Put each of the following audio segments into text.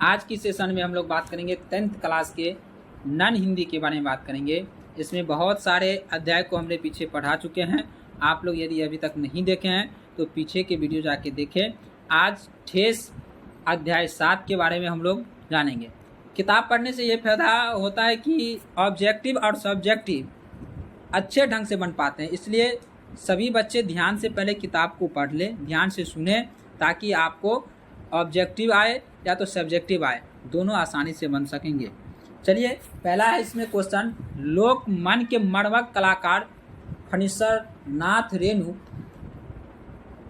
आज की सेशन में हम लोग बात करेंगे 10th क्लास के नॉन हिंदी के बारे में बात करेंगे। इसमें बहुत सारे अध्याय को हमने पीछे पढ़ा चुके हैं। आप लोग यदि अभी तक नहीं देखे हैं तो पीछे के वीडियो जाके देखें। आज ठेस अध्याय 7 के बारे में हम लोग जानेंगे। किताब पढ़ने से ये फायदा होता है कि ऑब्जेक्टिव और सब्जेक्टिव अच्छे ढंग से बन पाते हैं, इसलिए सभी बच्चे ध्यान से पहले किताब को पढ़ लें, ध्यान से सुने, ताकि आपको ऑब्जेक्टिव आए या तो सब्जेक्टिव आए, दोनों आसानी से बन सकेंगे। चलिए, पहला है इसमें क्वेश्चन, लोक मन के मर्मक कलाकार फणीश्वर नाथ रेणु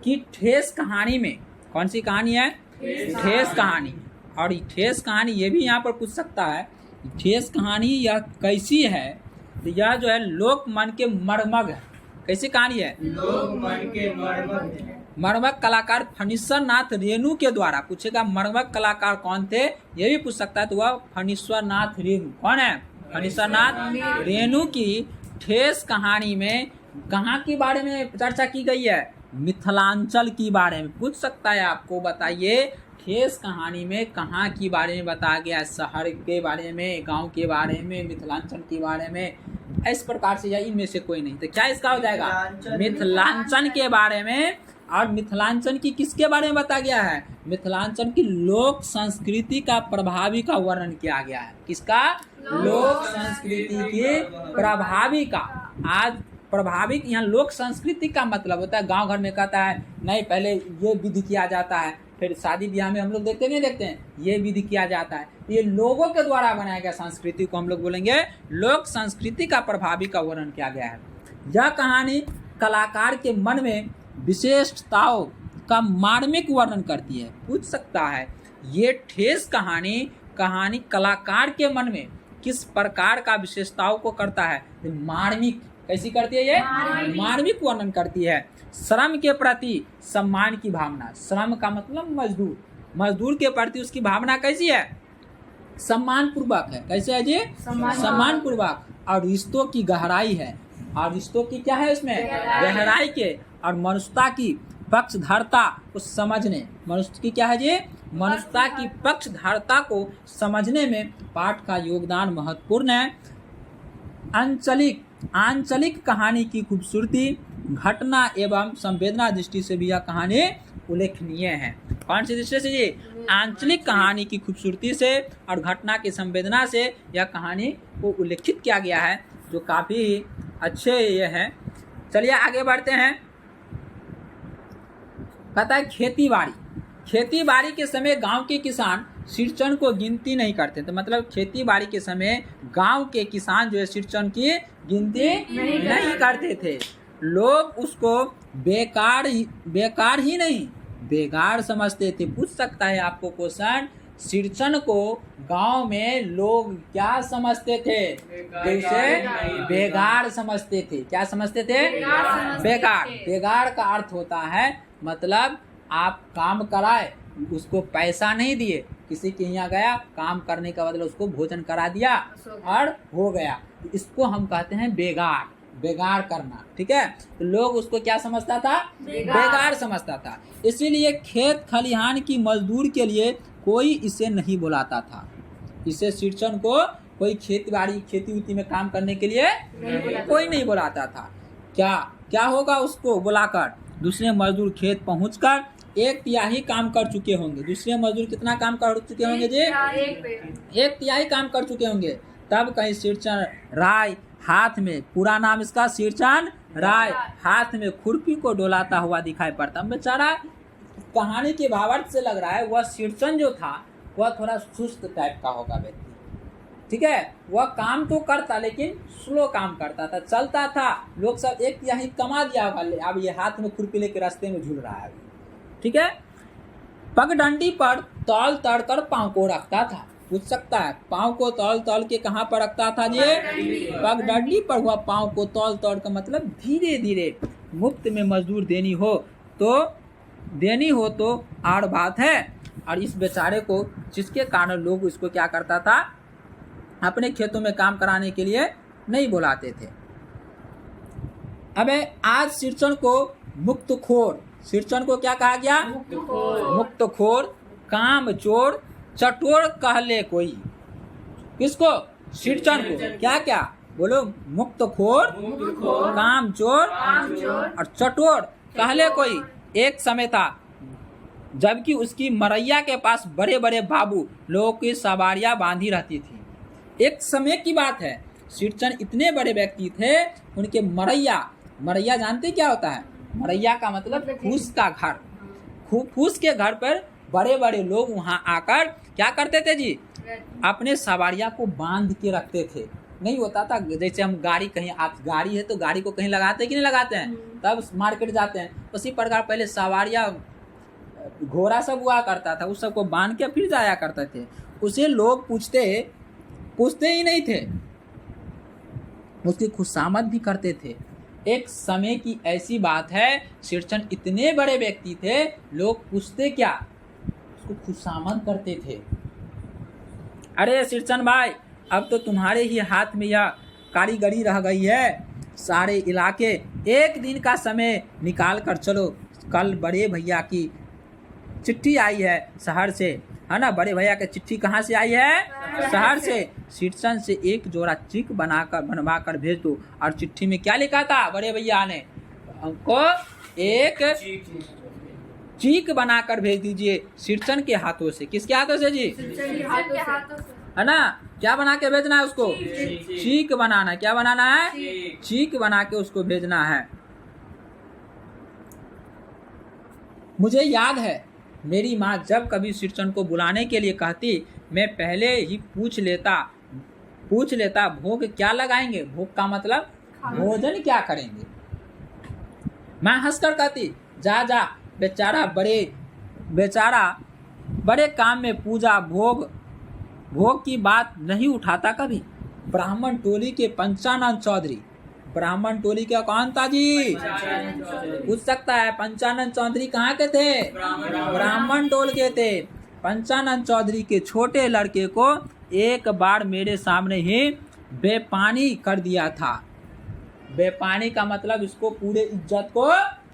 की ठेस कहानी में, कौन सी कहानी है? ठेस कहानी। और ठेस कहानी ये भी यहाँ पर पूछ सकता है, ठेस कहानी यह कैसी है? तो यह जो है लोक मन के मर्मक है। कैसी कहानी है? लोक मन के मर्मक। मर्मक कलाकार फणीश्वर नाथ रेणु के द्वारा। पूछेगा मर्मक कलाकार कौन थे, ये भी पूछ सकता है, तो वह फणीश्वर नाथ रेणु। कौन है? फणीश्वर नाथ रेणु की ठेस कहानी में कहाँ के बारे में चर्चा की गई है? मिथिलांचल की बारे में पूछ सकता है आपको। बताइए, ठेस कहानी में कहाँ की बारे में बताया गया है? शहर के बारे में, गांव के बारे में, मिथिलांचल के बारे में, इस प्रकार से, या इनमें से कोई नहीं। तो क्या इसका हो जाएगा? मिथिलांचल के बारे में। और मिथिलांचल की किसके बारे में बताया गया है? मिथिलांचल की लोक संस्कृति का प्रभावी का वर्णन किया गया है। किसका? लोक संस्कृति के प्रभावी का। आज प्रभाविक, यहाँ लोक संस्कृति का मतलब होता है गांव घर में कहता है नहीं, पहले ये विधि किया जाता है, फिर शादी ब्याह में हम लोग देखते नहीं देखते हैं, ये विधि किया जाता है। ये लोगों के द्वारा बनाया गया संस्कृति को हम लोग बोलेंगे लोक संस्कृति का प्रभावी का वर्णन किया गया है। यह कहानी कलाकार के मन में विशेषताओं का मार्मिक वर्णन करती है। पूछ सकता है, ये ठेस कहानी कलाकार के मन में किस प्रकार का विशेषताओं को करता है? मार्मिक। कैसी करती है? ये मार्मिक वर्णन करती है। श्रम के प्रति सम्मान की भावना। श्रम का मतलब मजदूर, मजदूर के प्रति उसकी भावना कैसी है? सम्मान पूर्वक है। कैसे है जी? सम्मान पूर्वक। और रिश्तों की गहराई है। और रिश्तों की क्या है इसमें? गहराई के। और मनुष्यता की पक्षधरता को समझने, मनुष्य की क्या है जी? मनुष्यता की पक्षधरता को समझने में पाठ का योगदान महत्वपूर्ण है। आंचलिक कहानी की खूबसूरती, घटना एवं संवेदना दृष्टि से भी यह कहानी उल्लेखनीय है। कौन सी दृष्टि से जी? आंचलिक कहानी की खूबसूरती से और घटना की संवेदना से यह कहानी को उल्लेखित किया गया है, जो काफी अच्छे ये हैं। चलिए आगे बढ़ते हैं। कहता है खेती बाड़ी के समय गांव के किसान सिरचन को गिनती नहीं करते। तो मतलब खेती बाड़ी के समय गांव के किसान जो है सिरचन की गिनती नहीं करते थे। लोग उसको बेकार ही नहीं, बेगार समझते थे। पूछ सकता है आपको क्वेश्चन, सिरचन को गांव में लोग क्या समझते थे? जैसे बेगार समझते थे। क्या समझते थे? बेगार। बेगार का अर्थ होता है मतलब आप काम कराए, उसको पैसा नहीं दिए, किसी के यहाँ गया, काम करने का बदला उसको भोजन करा दिया और हो गया, इसको हम कहते हैं बेगार। बेगार करना, ठीक है। तो लोग उसको क्या समझता था? बेगार समझता था। इसीलिए खेत खलिहान की मजदूर के लिए कोई इसे नहीं बुलाता था। इसे सिरचन को कोई खेती उती में काम करने के लिए कोई नहीं बुलाता था। क्या होगा? उसको बुलाकर दूसरे मजदूर खेत पहुंचकर 1/3 काम कर चुके होंगे। दूसरे मजदूर कितना काम कर चुके होंगे जी? 1/3 काम कर चुके होंगे। तब कहीं सिरचन राय हाथ में, पूरा नाम इसका सिरचन राय, हाथ में खुरपी को डोलाता हुआ दिखाई पड़ता। बेचारा कहानी के भावार्थ से लग रहा है वह सिरचन जो था वह थोड़ा सुस्त टाइप का होगा व्यक्ति, ठीक है। वह काम तो करता लेकिन स्लो काम करता था, चलता था। लोग सब 1/3 कमा दिया होगा, अब ये हाथ में खुरपी लेकर रास्ते में झूल रहा है, ठीक है। पगडंडी पर तौल तड़ कर पाँव को रखता था। पूछ सकता है, पाँव को तौल के कहाँ पर रखता था जी? पगडंडी पर। हुआ पाँव को तौल का मतलब धीरे धीरे। मुफ्त में मजदूर देनी हो तो और बात है। और इस बेचारे को, जिसके कारण लोग इसको क्या करता था, अपने खेतों में काम कराने के लिए नहीं बुलाते थे। अब आज सिरचन को मुक्तखोर, सिरचन को क्या कहा गया? मुक्तखोर, कामचोर, चटोर कहले कोई, किसको? शिरचन को। क्या क्या बोलो? मुक्तखोर, कामचोर और चटोर कहले कोई। एक समय था जबकि उसकी मरैया के पास बड़े बड़े बाबू लोगों की सवारियां बांधी रहती थी। एक समय की बात है, शिरचन इतने बड़े व्यक्ति थे, उनके मरैया जानते क्या होता है? मरैया का मतलब फूस का घर। फूस के घर पर बड़े बड़े लोग वहां आकर क्या करते थे जी? अपने सवारियां को बांध के रखते थे। नहीं होता था जैसे हम गाड़ी, कहीं आप गाड़ी है तो गाड़ी को कहीं लगाते हैं कि नहीं लगाते हैं, तब मार्केट जाते हैं, उसी प्रकार पहले सवारियां, घोड़ा सब हुआ करता था, उस सबको बांध के फिर जाया करते थे। उसे लोग पूछते ही नहीं थे, उसकी खुशामद भी करते थे। एक समय की ऐसी बात है, शिरचन इतने बड़े व्यक्ति थे, लोग पूछते क्या, उसको खुशामद करते थे। अरे शिरचन भाई, अब तो तुम्हारे ही हाथ में यह कारीगरी रह गई है, सारे इलाके एक दिन का समय निकाल कर चलो। कल बड़े भैया की चिट्ठी आई है शहर से, है ना? बड़े भैया की चिट्ठी कहाँ से आई है? शहर से। शिरचन से एक जोड़ा चीक बनवा कर भेज दो। और चिट्ठी में क्या लिखा था बड़े भैया ने? हमको एक चीक बनाकर भेज दीजिए शिरचन के हाथों से। किसके हाथों से जी? है ना? क्या बना के भेजना है उसको? चीक बनाना। क्या बनाना है? चीक बना के उसको भेजना है। मुझे याद है मेरी माँ जब कभी शिरचन को बुलाने के लिए कहती, मैं पहले ही पूछ लेता भोग क्या लगाएंगे। भोग का मतलब भोजन क्या करेंगे। मैं हंसकर कहती, जा बेचारा बड़े काम में पूजा भोग की बात नहीं उठाता कभी। ब्राह्मण टोली के पंचानन चौधरी, ब्राह्मण टोली का कौन था जी? पूछ सकता है। पंचानन चौधरी कहाँ के थे? ब्राह्मण टोल के थे। पंचानन चौधरी के छोटे लड़के को एक बार मेरे सामने ही बेपानी कर दिया था। बेपानी का मतलब इसको पूरे इज्जत को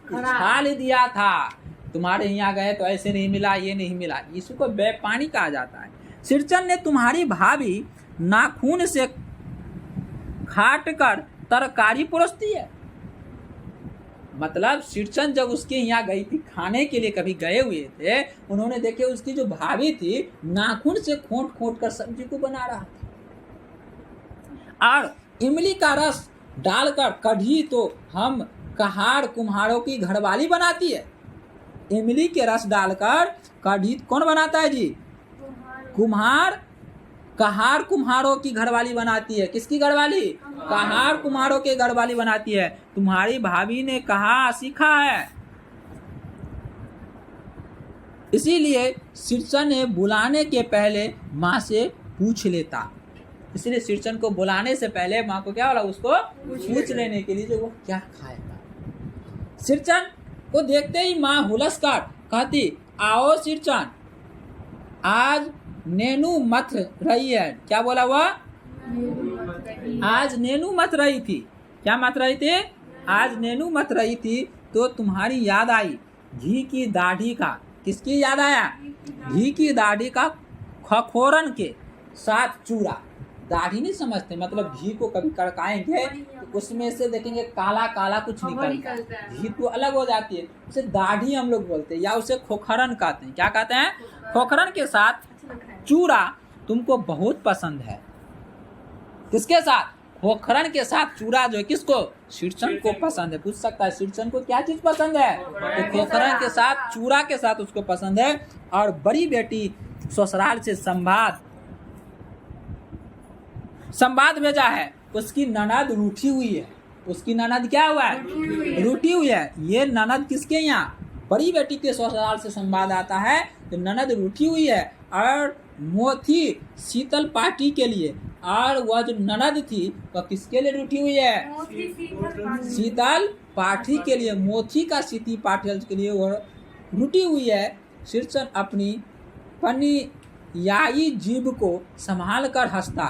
उछाल दिया था। तुम्हारे यहाँ गए तो ऐसे नहीं मिला, ये नहीं मिला, इसको बेपानी कहा जाता है। शिरचन ने तुम्हारी भाभी नाखून से काट कर तरकारी परोसती है। मतलब शिरचन जब उसके यहाँ गई थी, खाने के लिए कभी गए हुए थे, उन्होंने देखे उसकी जो भाभी थी नाखून से खोट कर सब्जी को बना रहा था। और इमली का रस डालकर कढ़ी तो हम कहार कुम्हारों की घरवाली बनाती है। इमली के रस डालकर कढ़ी कौन बनाता है जी? कहार कुम्हारों की घरवाली बनाती है। किसकी घरवाली? कहार कुम्हारों के घरवाली बनाती है। तुम्हारी भाभी ने कहा सीखा है। इसीलिए शिरचन ने बुलाने के पहले माँ से पूछ लेता। इसलिए शिरचन को बुलाने से पहले माँ को क्या बोला? उसको पूछ लेने के लिए जो वो क्या खाएगा। शिरचन को देखते ही माँ हुलस कर कहती, आओ शिरचन, आज नेनू मत रही है। क्या बोला हुआ? आज नेनू मत रही थी। क्या मत रही थी? आज नेनू मत रही थी तो तुम्हारी याद आई घी की दाढ़ी का। किसकी याद आया? घी की दाढ़ी का खखोरन के साथ चूरा। दाढ़ी नहीं समझते, मतलब घी को कभी कड़काएंगे तो उसमें से देखेंगे काला काला कुछ निकलता है, घी तो अलग हो जाती है, उसे दाढ़ी हम लोग बोलते हैं, या उसे खोखरन कहते हैं। क्या कहते हैं? खोखरन के साथ चूरा तुमको बहुत पसंद है। किसके साथ? खोखरन के साथ चूरा जो है किसको? शिरचन को पसंद है। पूछ सकता है शिरचन को क्या चीज पसंद है? तो खोखरन के साथ चूरा के साथ उसको पसंद है। और बड़ी बेटी ससुराल से संवाद भेजा है, उसकी ननद रूठी हुई है। उसकी ननद क्या हुआ है? रूठी हुई है। ये ननद किसके यहाँ? बड़ी बेटी के ससुराल से संवाद आता है तो ननद रूठी हुई है और मोथी शीतल पार्टी के लिए। और वह जो ननद थी वह किसके लिए रूठी हुई है? शीतल पाठी के लिए। मोथी का शीतल पाठी के लिए वह रूठी हुई है। शिरचन अपनी पनियाई जीभ को संभाल कर हंसता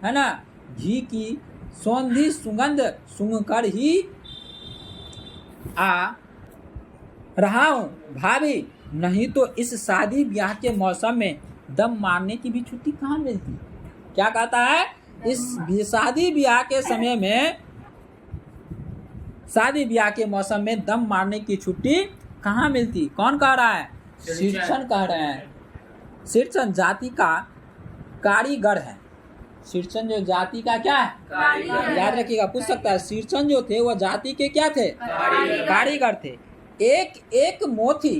है ना? घी की सौंधी सुगंध सूंघकर ही आ रहा हूँ भाभी, नहीं तो इस शादी ब्याह के मौसम में दम मारने की भी छुट्टी कहाँ मिलती? क्या कहता है? इस शादी ब्याह के समय में, शादी ब्याह के मौसम में दम मारने की छुट्टी कहाँ मिलती? कौन कह रहा है? शीर्षण कह रहे हैं। शीर्षण जाति का कारीगर है। शीर्षण जो जाति का क्या है? याद रखिएगा, पूछ सकता है। शीर्षण जो थे वह जाति के क्या थे? कारीगर थे। एक मोती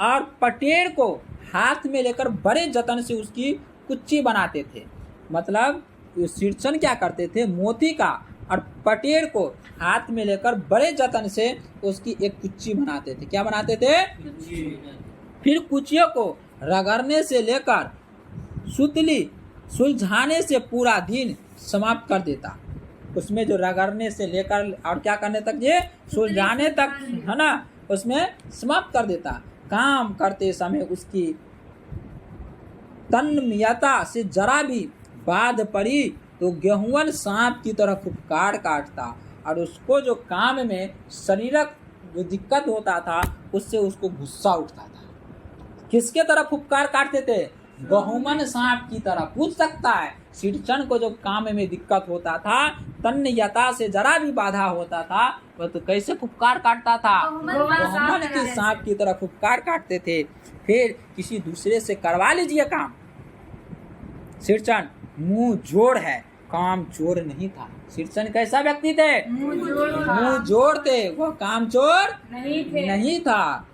और पटेर को हाथ में लेकर बड़े जतन से उसकी कुच्ची बनाते थे। मतलब शीर्षण क्या करते थे? मोती का और पटेर को हाथ में लेकर बड़े जतन से उसकी एक कुच्ची बनाते थे। क्या बनाते थे? फिर कुचियों को रगड़ने से लेकर सुतली सुलझाने से पूरा दिन समाप्त कर देता। उसमें जो रगड़ने से लेकर और क्या करने तक, ये सुलझाने तक, है ना, उसमें समाप्त कर देता। काम करते समय उसकी तन्मयता से जरा भी बाध पड़ी तो गेहूं सांप की तरह फुफकार काटता, और उसको जो काम में शरीरक जो दिक्कत होता था उससे उसको गुस्सा उठता था। किसके तरह फुफकार काटते थे? गहुमन सांप की तरह। पूछ सकता है, शीर्षण को जो काम में दिक्कत होता था, तन्मयता से जरा भी बाधा होता था, वह तो कैसे फुफकार काटता था? गहुमन के सांप की तरह फुफकार काटते थे। फिर किसी दूसरे से करवा लीजिए काम। शीर्षण मुंह जोड़ है, काम चोर नहीं था। शीर्षण कैसा व्यक्ति थे? मुंह जोड़ थे, वह काम चोर नहीं था।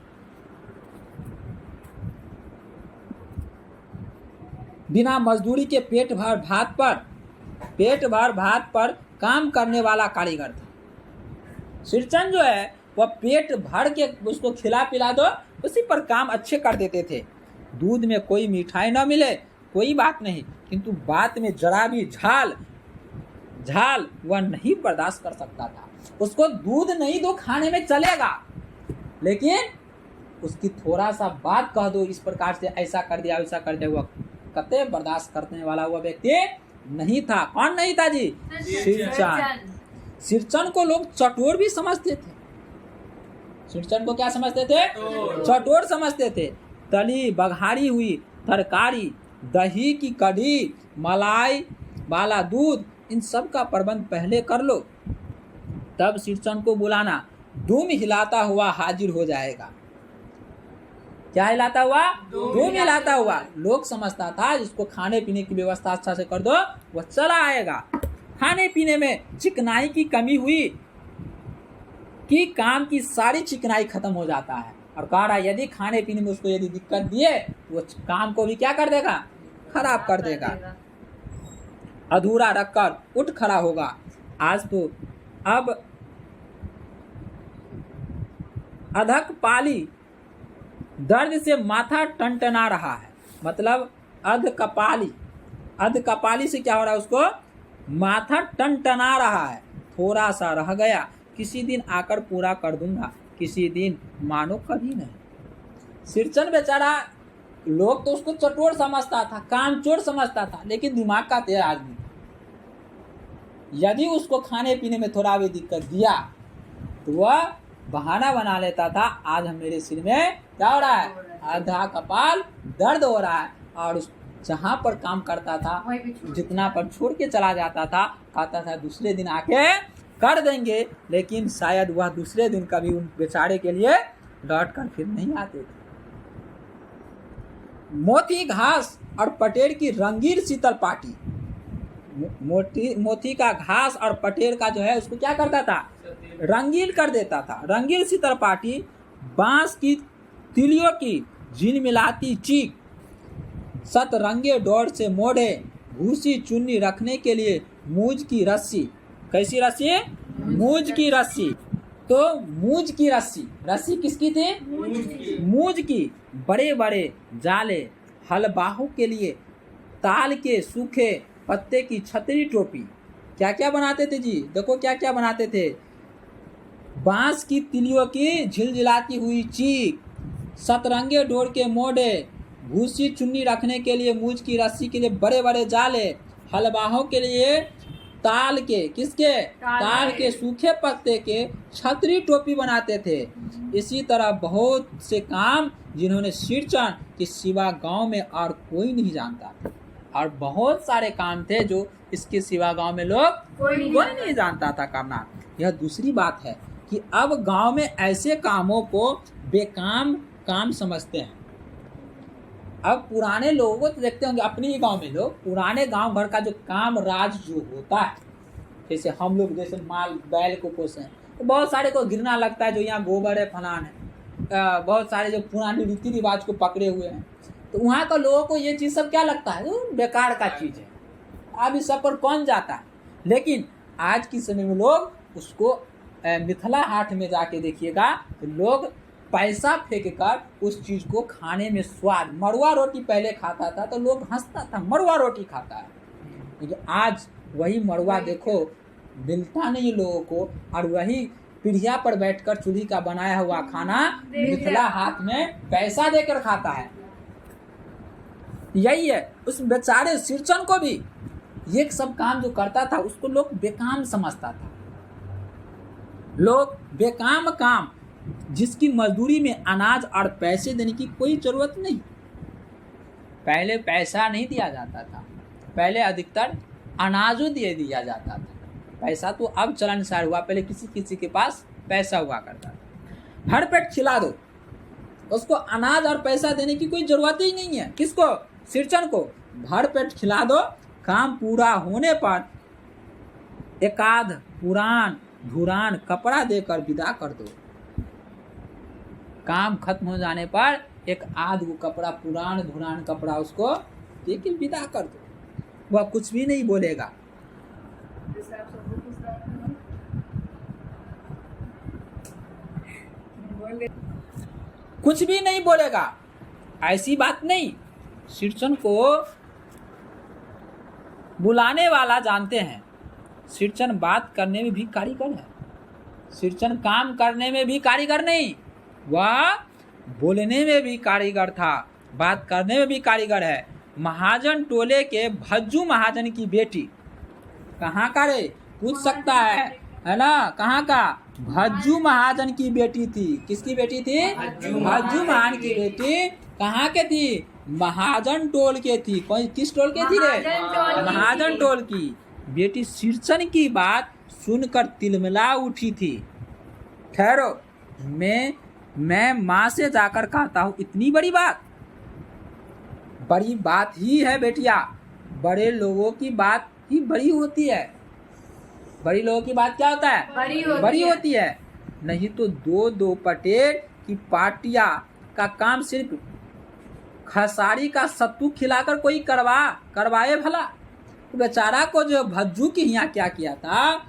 बिना मजदूरी के पेट भर भात पर काम करने वाला कारीगर था। शीर्षण जो है वह पेट भर के उसको खिला पिला दो, उसी पर काम अच्छे कर देते थे। दूध में कोई मिठाई न मिले कोई बात नहीं, किंतु बात में जरा भी झाल वह नहीं बर्दाश्त कर सकता था। उसको दूध नहीं दो खाने में चलेगा, लेकिन उसकी थोड़ा सा बात कह दो इस प्रकार से, ऐसा कर दिया वैसा कर दिया, वह कतई बर्दाश्त करने वाला हुआ व्यक्ति नहीं था। कौन नहीं था जी? शीर्षण। शीर्षण को लोग चटोर भी समझते थे। शीर्षण को क्या समझते थे? चटोर समझते थे। तली बघारी हुई तरकारी, दही की कढ़ी, मलाई वाला दूध, इन सब का प्रबंध पहले कर लो, तब शीर्षण को बुलाना। धूम हिलाता हुआ हाजिर हो जाएगा। क्या हिलाता हुआ? धूम हिलाता हुआ। लोग समझता था जिसको खाने पीने की व्यवस्था अच्छा से कर दो वह चला आएगा। खाने पीने में चिकनाई की कमी हुई कि काम की सारी चिकनाई खत्म हो जाता है। और कह रहा यदि खाने पीने में उसको यदि दिक्कत दिए तो वो काम को भी क्या कर देगा? खराब कर देगा। अधूरा रखकर उठ खड़ा होगा। आज तो अब अधक पाली दर्द से माथा टनटना रहा है। मतलब अध कपाली से क्या हो रहा है? उसको माथा टनटना रहा है। थोड़ा सा रह गया, किसी दिन आकर पूरा कर दूंगा, किसी दिन मानो कभी नहीं। शीर्षण बेचारा, लोग तो उसको चटोर समझता था, कामचोर समझता था, लेकिन दिमाग का तेज आदमी। यदि उसको खाने पीने में थोड़ा भी दिक्कत दिया तो वह बहाना बना लेता था, आज हम मेरे सिर में क्या हो रहा है? आधा कपाल दर्द हो रहा है। और उस जहाँ पर काम करता था जितना पर छोड़ के चला जाता था, कहता था दूसरे दिन आके कर देंगे, लेकिन शायद वह दूसरे दिन कभी उन बेचारे के लिए लौट कर फिर नहीं आते थे। मोती घास और पटेर की रंगीन शीतल पाटी। मोती का घास और पटेर का जो है उसको क्या करता था? रंगीन कर देता था। रंगीन शीतल पाटी, बांस की तिलियों की झिलमिलाती चीख, सतरंगे डोर से मोड़े, भूसी चुन्नी रखने के लिए मूज की रस्सी। कैसी रस्सी? मूज की रस्सी। तो मूज की रस्सी किसकी थी? मूज की। बड़े बड़े जाले, हलबाहों के लिए ताल के सूखे पत्ते की छतरी टोपी। क्या क्या बनाते थे जी? देखो क्या क्या बनाते थे। बांस की तिलियों की झिलझिलाती हुई चीख, सतरंगे डोर के मोड़े, भूसी चुन्नी रखने के लिए मूज की रस्सी के लिए बड़े बड़े जाले, हलबाहों के लिए ताल के, किसके? ताल के सूखे पत्ते के छतरी टोपी बनाते थे। इसी तरह बहुत से काम जिन्होंने सिरचन के सिवा गांव में और कोई नहीं जानता था। और बहुत सारे काम थे जो इसके सिवा गांव में लोग कोई नहीं जानता था करना। यह दूसरी बात है कि अब गांव में ऐसे कामों को बेकाम काम समझते हैं। अब पुराने लोगों को तो देखते होंगे अपने ही गांव में लोग, पुराने गांव भर का जो काम राज जो होता है, जैसे हम लोग जैसे माल बैल को पोसें तो बहुत सारे को घृणा लगता है जो यहाँ गोबर है फलान है, बहुत सारे जो पुराने रीति रिवाज को पकड़े हुए हैं, तो वहाँ का लोगों को ये चीज़ सब क्या लगता है, तो बेकार का चीज़ है, अब इस सब पर कौन जाता है। लेकिन आज के समय में लोग उसको मिथिला हाट में जाके देखिएगा तो लोग पैसा फेंक कर उस चीज़ को खाने में स्वाद, मड़ुआ रोटी पहले खाता था तो लोग हंसता था मड़ुआ रोटी खाता है, लेकिन आज वही मड़ुआ देखो मिलता नहीं लोगों को, और वही पीढ़िया पर बैठकर चूल्ही का बनाया हुआ खाना मिथिला हाट में पैसा देकर खाता है। यही है, उस बेचारे सिरचन को भी ये सब काम जो करता था उसको लोग बेकाम समझता था। लोग बेकाम काम जिसकी मजदूरी में अनाज और पैसे देने की कोई जरूरत नहीं। पहले पैसा नहीं दिया जाता था, पहले अधिकतर अनाजों दिया जाता था। पैसा तो अब चलनसार हुआ, पहले किसी किसी के पास पैसा हुआ करता था। भर पेट खिला दो, उसको अनाज और पैसा देने की कोई जरूरत ही नहीं है। किसको? सिरचन को भर पेट खिला दो, काम पूरा होने पर एकाध पुरान धुरान कपड़ा देकर विदा कर दो। काम खत्म हो जाने पर एक आध वो कपड़ा, पुरान धुरान कपड़ा उसको देकर विदा कर दो, वह कुछ भी नहीं बोलेगा। कुछ भी नहीं बोलेगा, ऐसी बात नहीं। सिरचन को बुलाने वाला जानते हैं, सिरचन बात करने में भी कारीगर है, सिरचन काम करने में भी कारीगर नहीं, वह बोलने में भी कारीगर था, बात करने में भी कारीगर है। महाजन टोले के भज्जू महाजन की बेटी, कहाँ का रे? पूछ सकता है ना, कहाँ का? भज्जू महाजन की बेटी थी। किसकी बेटी थी? भज्जू महाजन की बेटी। कहाँ के थी? महाजन टोल के थी। कौन, किस टोल के थी रे? महाजन टोल की बेटी सिरचन की बात सुनकर तिलमिला उठी थी। ठहरो, मैं माँ से जाकर कहता हूँ। इतनी बड़ी बात? बड़ी बात ही है बेटिया, बड़े लोगों की बात ही बड़ी होती है। बड़ी लोगों की बात क्या होता है? बड़ी होती है। नहीं तो दो पटेल की पार्टियां का काम सिर्फ खसारी का सत्तू खिलाकर कोई करवाए भला। तो बेचारा को जो भज्जू की यहाँ क्या किया था,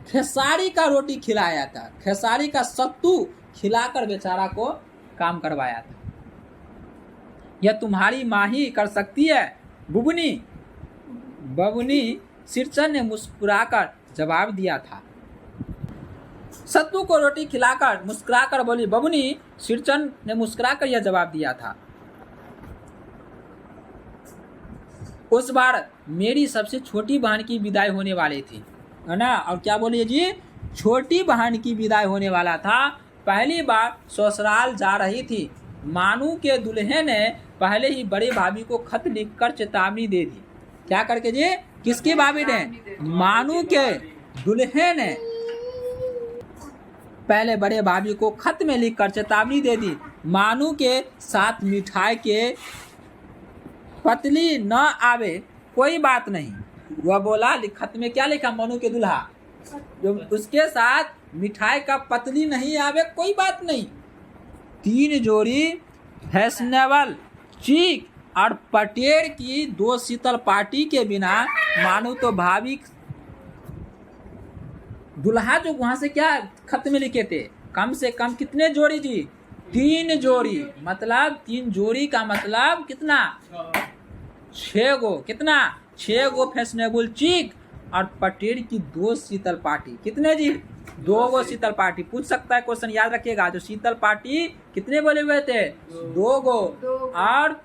खेसारी का रोटी खिलाया था, खेसारी का सत्तू खिलाकर बेचारा को काम करवाया था। यह तुम्हारी माँ ही कर सकती है बबुनी, सिरचन ने मुस्कुराकर जवाब दिया था। सत्तू को रोटी खिलाकर मुस्कुराकर बोली बबुनी, सिरचन ने मुस्कुराकर यह जवाब दिया था। उस बार मेरी सबसे छोटी बहन की विदाई होने वाली थी, है ना। और क्या बोलिए जी? छोटी बहन की विदाई होने वाला था। पहली बार ससुराल जा रही थी। मानू के दूल्हे ने पहले ही बड़े भाभी को खत लिखकर चेतावनी दे दी। क्या करके जी? किसकी भाभी ने? मानू के दूल्हे ने पहले बड़े भाभी को खत में लिखकर चेतावनी दे दी। मानू के साथ मिठाई के पतली न आवे कोई बात नहीं। वह बोला, खत में क्या लिखा? मानू के दूल्हा जो उसके साथ मिठाई का पतली नहीं आवे कोई बात नहीं। 3 जोड़ी फैशनेबल चीक और पटेर की 2 शीतल पार्टी के बिना मानू तो भाभी दुल्हा जो वहां से क्या खत में लिखे थे, कम से कम कितने जोड़ी जी? 3 जोड़ी। मतलब 3 जोड़ी का मतलब कितना? 6 गो। कितना? 6 गो फैशनेबल चीक और पटेर की 2 शीतल पार्टी। कितने जी? 2 गो शीतल पार्टी। पूछ सकता है क्वेश्चन, याद रखिएगा। जो शीतल पार्टी कितने बोले हुए थे? 2 गो। और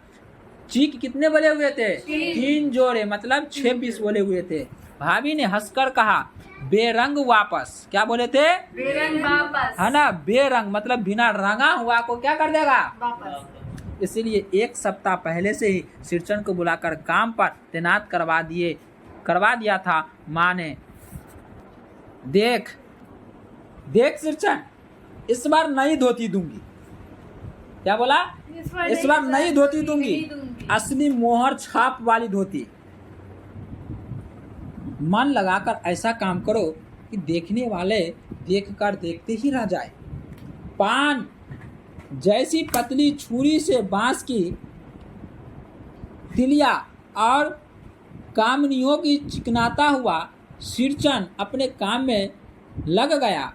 चीक कितने बोले हुए थे? 3 जोड़े, मतलब 6 पीस बोले हुए थे। भाभी ने हंसकर कहा, बेरंग वापस। क्या बोले थे? बेरंग वापस। है ना, बेरंग मतलब बिना रंगा हुआ को क्या कर देगा? वापस। इसलिए 1 सप्ताह पहले से ही सिरचन को बुलाकर काम पर तैनात करवा दिया था माँ ने। देख सिरचन, इस बार नई धोती दूंगी। क्या बोला? इस बार नई धोती दूंगी, असली मोहर छाप वाली धोती। मन लगाकर ऐसा काम करो कि देखने वाले देखकर देखते ही रह जाए। पान जैसी पतली छुरी से बांस की तिलिया और कामनियों की चिकनाता हुआ सिरचन अपने काम में लग गया।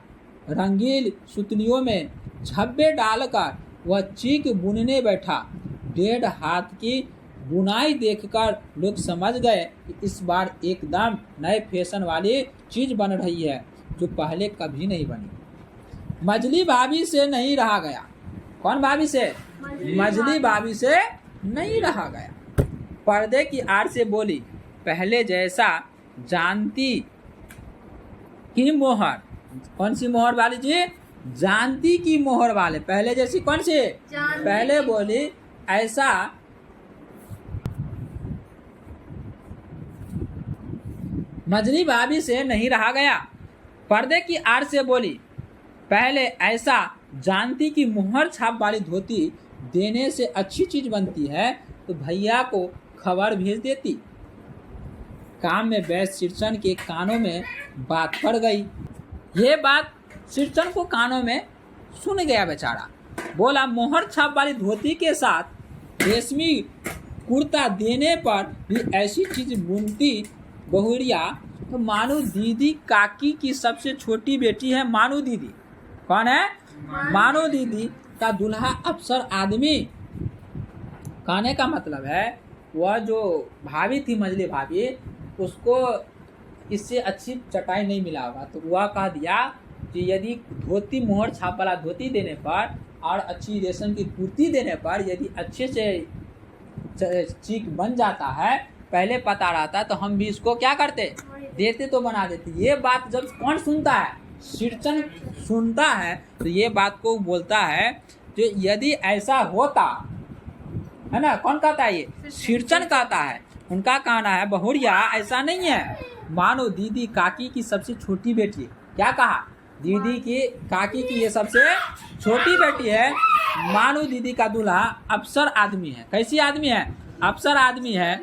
रंगील सुतलियों में झब्बे डालकर वह चीक बुनने बैठा। 1.5 हाथ की बुनाई देखकर लोग समझ गए कि इस बार एकदम नए फैशन वाली चीज बन रही है, जो पहले कभी नहीं बनी। मजली भाभी से नहीं रहा गया। कौन भाभी से? मजली भाभी से नहीं रहा गया। पर्दे की आड़ से बोली, पहले जैसा जानती की मोहर। कौन सी मोहर वाली जी? जानती की मोहर वाले। पहले जैसी कौन सी? पहले बोली ऐसा मजली भाभी से नहीं रहा गया। पर्दे की आड़ से बोली, पहले ऐसा जानती की मोहर छाप वाली धोती देने से अच्छी चीज बनती है तो भैया को खबर भेज देती। काम में व्यस्त सिरचन के कानों में बात पड़ गई। ये बात सिरचन को कानों में सुन गया बेचारा। बोला, मोहर छाप वाली धोती के साथ रेशमी कुर्ता देने पर भी ऐसी चीज बुनती बहुरिया तो मानू दीदी काकी की सबसे छोटी बेटी है मानू दीदी। कौन है? मानू दीदी का दूल्हा अफसर आदमी। कहने का मतलब है वह जो भाभी थी मजली भाभी, उसको इससे अच्छी चटाई नहीं मिला होगा, तो वह कह दिया कि यदि धोती मोहर छाप वाला धोती देने पर और अच्छी रेशम की कुर्ती देने पर यदि अच्छे से चीक बन जाता है, पहले पता रहता तो हम भी इसको क्या करते, देते तो बना देते। ये बात जब कौन सुनता है? सिरचन सुनता है तो ये बात को बोलता है कि यदि ऐसा होता है ना। कौन कहता है? ये सिरचन कहता है। उनका कहना है बहुरिया ऐसा नहीं है, मानो दीदी काकी की सबसे छोटी बेटी। क्या कहा? दीदी की काकी की ये सबसे छोटी बेटी है। मानो दीदी का दूल्हा अफसर आदमी है। कैसी आदमी है? अफसर आदमी है।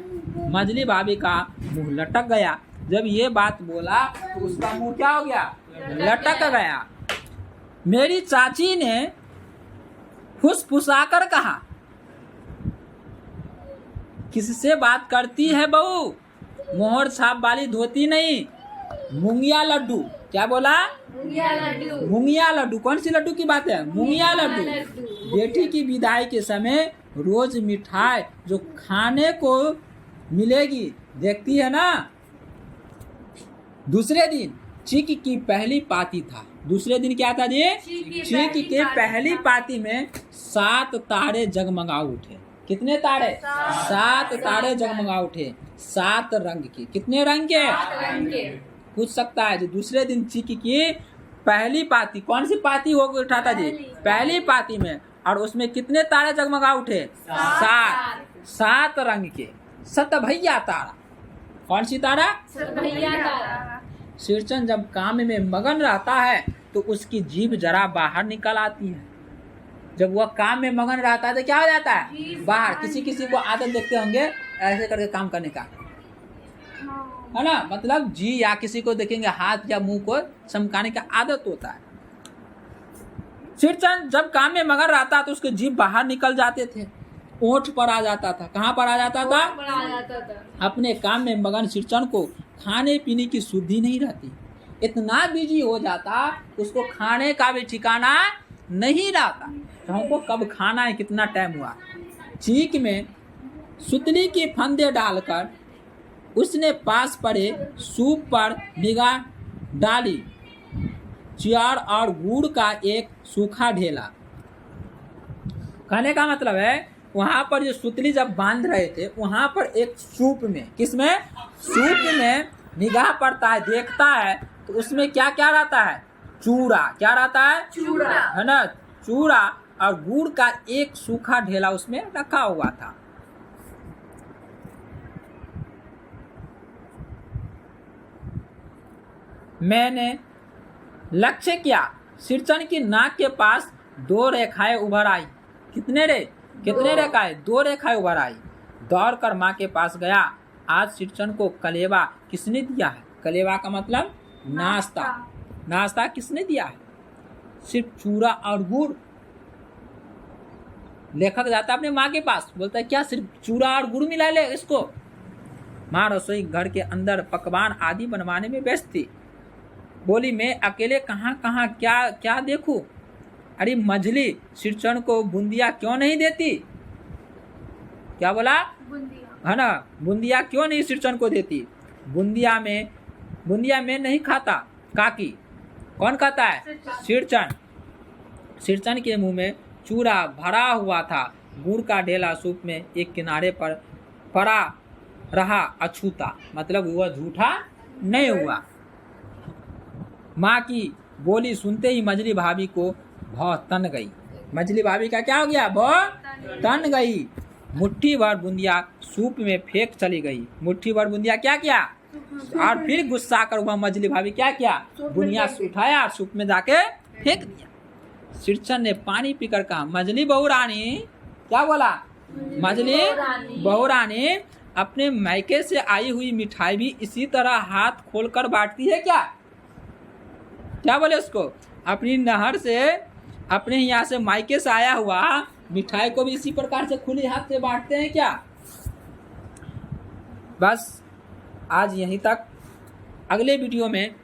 मजली भाभी का मुंह लटक गया। जब ये बात बोला तो उसका मुंह क्या हो गया? लटक गया। मेरी चाची ने फुसफुसाकर कहा, किससे बात करती है बहू? मोहर छाप वाली धोती नहीं, मूंगिया लड्डू। क्या बोला? मूंगिया लड्डू। कौन सी लड्डू की बात है? मूंगिया लड्डू। बेटी की विदाई के समय रोज मिठाई जो खाने को मिलेगी देखती है ना। दूसरे दिन चीक की पहली पाती था। दूसरे दिन क्या था जी? चीक की पहली पाती में 7 तारे जगमगा उठे। कितने तारे? 7 तारे जगमगा उठे। 7 रंग के। कितने रंग के? पूछ सकता है जी। दूसरे दिन चीक की पहली पाती, कौन सी पाती हो उठा था जी? पहली पाती में, और उसमें कितने तारे जगमगा उठे? 7 रंग के। सतभैया तारा। कौन सी तारा? सतभैया तारा। सिरचन जब काम में मगन रहता है तो उसकी जीभ जरा बाहर निकल आती है। जब वह काम में मगन रहता है तो क्या हो जाता है? बाहर। किसी को आदत देखते होंगे ऐसे करके काम करने का, है ना। मतलब जी या किसी को देखेंगे हाथ या मुंह को चमकाने का आदत होता है। सिरचन जब काम में मगन रहता तो उसके जीभ बाहर निकल जाते थे, ओठ पर आ जाता था। कहाँ पर आ जाता था? अपने काम में मगन सिरचन को खाने पीने की शुद्धि नहीं रहती। इतना बिजी हो जाता उसको खाने का भी ठिकाना नहीं रहता। तो हमको कब खाना है, कितना टाइम हुआ। चीक में सुतली के फंदे डालकर उसने पास पड़े सूप पर निगाह डाली। चार और गुड़ का एक सूखा ढेला। कहने का मतलब है वहां पर जो सुतली जब बांध रहे थे वहां पर एक सूप में, किसमें? सूप में निगाह पड़ता है, देखता है, तो उसमें क्या क्या रहता है? चूड़ा। क्या रहता है? चूड़ा। है ना, चूड़ा और गुड़ का एक सूखा ढेला उसमें रखा हुआ था। मैंने लक्ष्य किया, सिरचन की नाक के पास 2 रेखाएं उभर आई। कितने रेखाएं? 2 रेखाएं उभर आई। दौड़कर माँ के पास गया। आज सिरचन को कलेवा किसने दिया है? कलेवा का मतलब नाश्ता। नाश्ता किसने दिया है? सिर्फ चूड़ा और गुड़। लेखक जाता है अपने माँ के पास, बोलता है क्या सिर्फ चूड़ा और गुड़ मिला ले इसको? माँ रसोई घर के अंदर पकवान आदि बनवाने में व्यस्त थी। बोली, मैं अकेले कहाँ कहाँ क्या क्या देखूं? अरे मछली सिरचन को बूंदिया क्यों नहीं देती? क्या बोला? बुंदिया। है ना, बूंदिया क्यों नहीं सिरचन को देती? बूंदिया में नहीं खाता। काकी कौन खाता है? सिरचन। सिरचन के मुंह में चूड़ा भरा हुआ था। गुड़ का ढेला सूप में एक किनारे पर पड़ा रहा अछूता, मतलब वह झूठा नहीं हुआ। माँ की बोली सुनते ही मछली भाभी को भौ तन गई। मछली भाभी का क्या हो गया? भौ तन गई। मुट्ठी भर बूंदिया सूप में फेंक चली गई। मुट्ठी भर बूंदिया क्या किया? और फिर गुस्सा कर वह मछली भाभी क्या किया? बूंदिया उठाया और सूप में जाके फेंक दिया। सिरचन ने पानी पीकर कहा, मछली बहू रानी। क्या बोला? मछली बहू रानी, अपने मायके से आई हुई मिठाई भी इसी तरह हाथ खोलकर बांटती है क्या? क्या बोले उसको? अपनी नहर से, अपने यहाँ से मायके से आया हुआ मिठाई को भी इसी प्रकार से खुले हाथ से बांटते हैं क्या? बस आज यहीं तक। अगले वीडियो में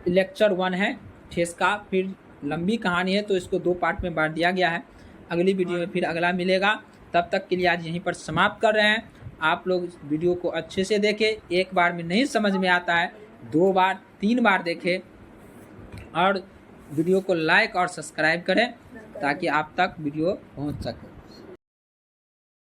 लेक्चर 1 है ठेस का, फिर लंबी कहानी है तो इसको 2 पार्ट में बांट दिया गया है। अगली वीडियो में फिर अगला मिलेगा। तब तक के लिए आज यहीं पर समाप्त कर रहे हैं। आप लोग वीडियो को अच्छे से देखें। एक बार में नहीं समझ में आता है, 2 बार 3 बार देखें और वीडियो को लाइक और सब्सक्राइब करें ताकि आप तक वीडियो पहुंच सके।